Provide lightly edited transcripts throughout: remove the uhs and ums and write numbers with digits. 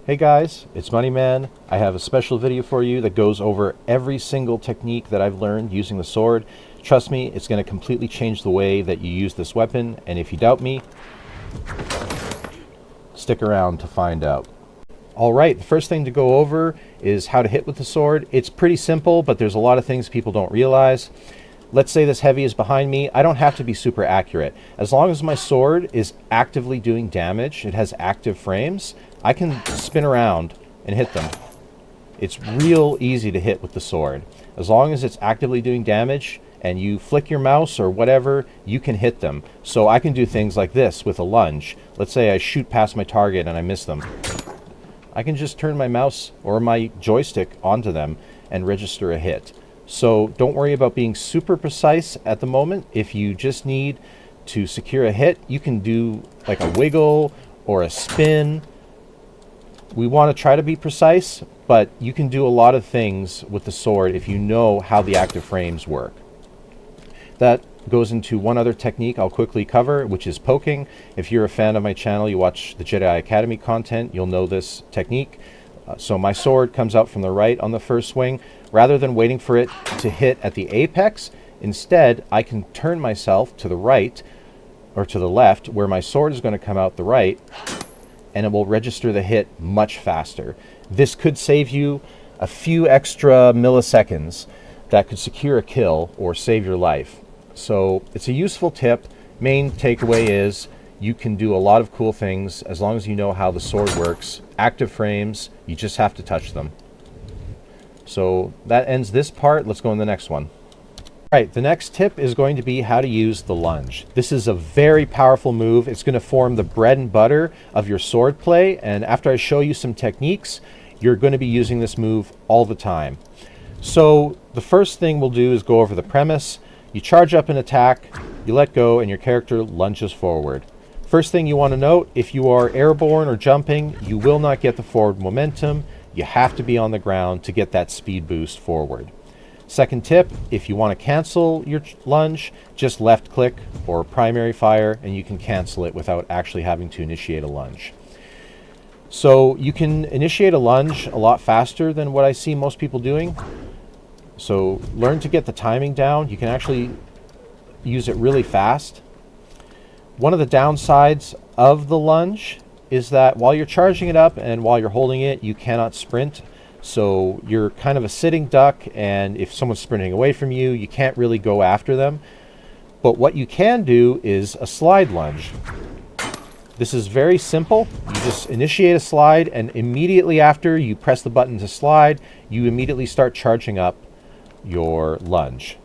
Hey guys, it's Moneyman. I have a special video for you that goes over every single technique that I've learned using the sword. Trust me, it's going to completely change the way that you use this weapon, and if you doubt me, stick around to find out. Alright, the first thing to go over is how to hit with the sword. It's pretty simple, but there's a lot of things people don't realize. Let's say this heavy is behind me. I don't have to be super accurate. As long as my sword is actively doing damage, it has active frames, I can spin around and hit them. It's real easy to hit with the sword. As long as it's actively doing damage and you flick your mouse or whatever, you can hit them. So I can do things like this with a lunge. Let's say I shoot past my target and I miss them. I can just turn my mouse or my joystick onto them and register a hit. So don't worry about being super precise at the moment. If you just need to secure a hit, you can do like a wiggle or a spin. We want to try to be precise, but you can do a lot of things with the sword if you know how the active frames work. That goes into one other technique I'll quickly cover, which is poking. If you're a fan of my channel, you watch the Jedi Academy content, you'll know this technique. So my sword comes out from the right on the first swing. Rather than waiting for it to hit at the apex, instead I can turn myself to the right or to the left where my sword is going to come out the right, and it will register the hit much faster. This could save you a few extra milliseconds that could secure a kill or save your life. So it's a useful tip. Main takeaway is you can do a lot of cool things as long as you know how the sword works. Active frames, you just have to touch them. So that ends this part. Let's go on the next one. All right, the next tip is going to be how to use the lunge. This is a very powerful move. It's going to form the bread and butter of your sword play, and after I show you some techniques, you're going to be using this move all the time. So the first thing we'll do is go over the premise. You charge up an attack, you let go, and your character lunges forward. First thing you want to note, if you are airborne or jumping, you will not get the forward momentum. You have to be on the ground to get that speed boost forward. Second tip, if you want to cancel your lunge, just left click or primary fire and you can cancel it without actually having to initiate a lunge. So you can initiate a lunge a lot faster than what I see most people doing. So learn to get the timing down. You can actually use it really fast. One of the downsides of the lunge is that while you're charging it up and while you're holding it, you cannot sprint. So you're kind of a sitting duck, and if someone's sprinting away from you, you can't really go after them. But what you can do is a slide lunge. This is very simple. You just initiate a slide, and immediately after you press the button to slide, you immediately start charging up your lunge.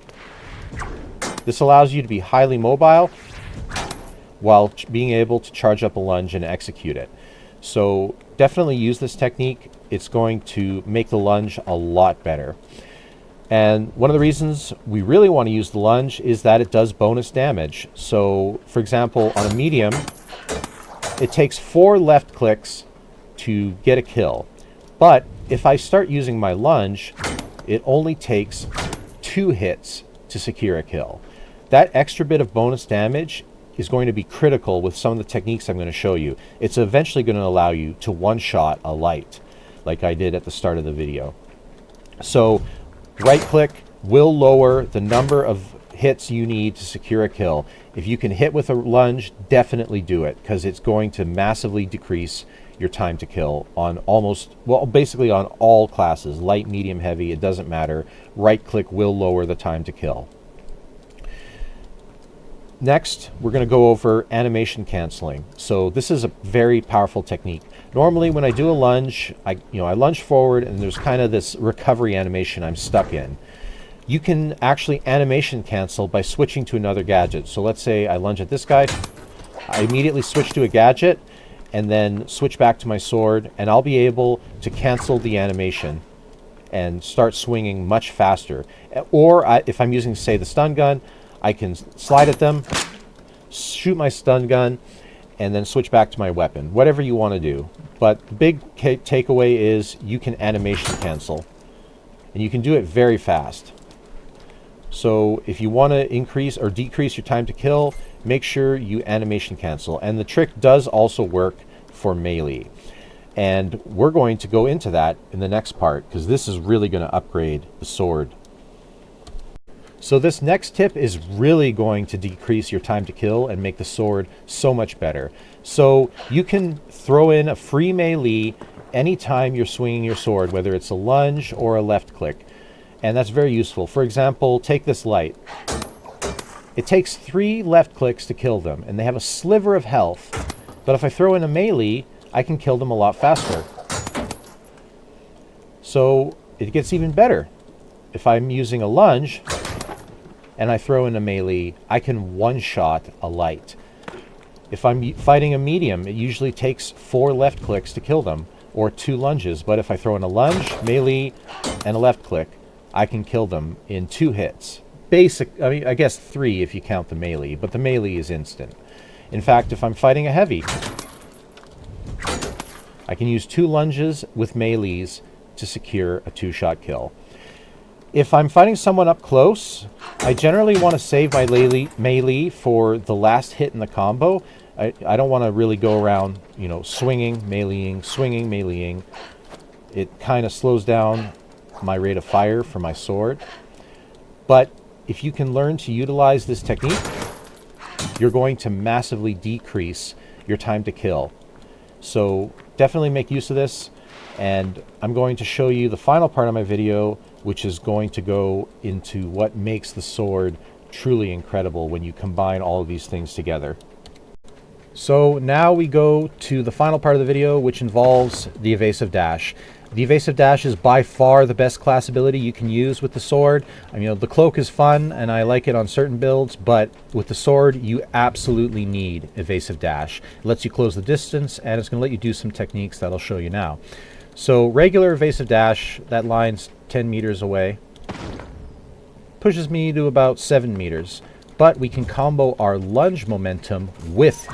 This allows you to be highly mobile while being able to charge up a lunge and execute it. So definitely use this technique. It's going to make the lunge a lot better. And one of the reasons we really want to use the lunge is that it does bonus damage. So for example, on a medium, it takes 4 left clicks to get a kill. But if I start using my lunge, it only takes 2 hits to secure a kill. That extra bit of bonus damage is going to be critical with some of the techniques I'm going to show you. It's eventually going to allow you to one-shot a light, like I did at the start of the video. So right-click will lower the number of hits you need to secure a kill. If you can hit with a lunge, definitely do it, because it's going to massively decrease your time to kill on basically on all classes, light, medium, heavy, it doesn't matter. Right-click will lower the time to kill. Next, we're going to go over animation canceling. So this is a very powerful technique. Normally when I do a lunge, I lunge forward and there's kind of this recovery animation I'm stuck in. You can actually animation cancel by switching to another gadget. So let's say I lunge at this guy, I immediately switch to a gadget and then switch back to my sword, and I'll be able to cancel the animation and start swinging much faster. Or if I'm using, say, the stun gun, I can slide at them, shoot my stun gun, and then switch back to my weapon. Whatever you want to do. But the big takeaway is you can animation cancel. And you can do it very fast. So if you want to increase or decrease your time to kill, make sure you animation cancel. And the trick does also work for melee. And we're going to go into that in the next part, because this is really going to upgrade the sword. So this next tip is really going to decrease your time to kill and make the sword so much better. So you can throw in a free melee anytime you're swinging your sword, whether it's a lunge or a left click. And that's very useful. For example, take this light. It takes 3 left clicks to kill them, and they have a sliver of health. But if I throw in a melee, I can kill them a lot faster. So it gets even better. If I'm using a lunge and I throw in a melee, I can one-shot a light. If I'm fighting a medium, it usually takes 4 left clicks to kill them, or 2 lunges. But if I throw in a lunge, melee, and a left click, I can kill them in 2 hits. I guess 3 if you count the melee, but the melee is instant. In fact, if I'm fighting a heavy, I can use 2 lunges with melees to secure a 2-shot kill. If I'm fighting someone up close, I generally want to save my melee for the last hit in the combo. I don't want to really go around, swinging, meleeing. It kind of slows down my rate of fire for my sword. But if you can learn to utilize this technique, you're going to massively decrease your time to kill. So definitely make use of this. And I'm going to show you the final part of my video, which is going to go into what makes the sword truly incredible when you combine all of these things together. So now we go to the final part of the video, which involves the Evasive Dash. The Evasive Dash is by far the best class ability you can use with the sword. The cloak is fun, and I like it on certain builds, but with the sword, you absolutely need Evasive Dash. It lets you close the distance, and it's going to let you do some techniques that I'll show you now. So regular Evasive Dash, that line's 10 meters away, pushes me to about 7 meters. But we can combo our lunge momentum with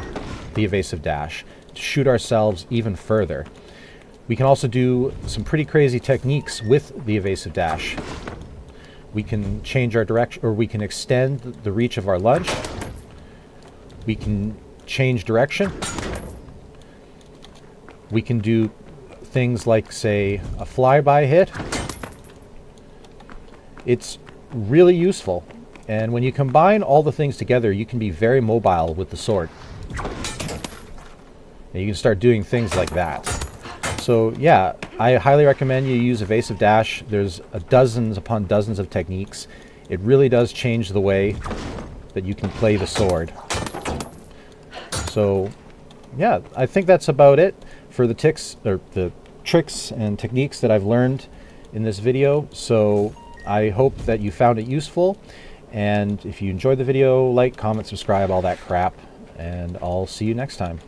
the Evasive Dash to shoot ourselves even further. We can also do some pretty crazy techniques with the Evasive Dash. We can change our direction, or we can extend the reach of our lunge. We can change direction. We can do things like, say, a flyby hit. It's really useful. And when you combine all the things together, you can be very mobile with the sword. And you can start doing things like that. So yeah, I highly recommend you use Evasive Dash. There's dozens upon dozens of techniques. It really does change the way that you can play the sword. So yeah, I think that's about it for the tricks and techniques that I've learned in this video. So I hope that you found it useful. And if you enjoyed the video, like, comment, subscribe, all that crap. And I'll see you next time.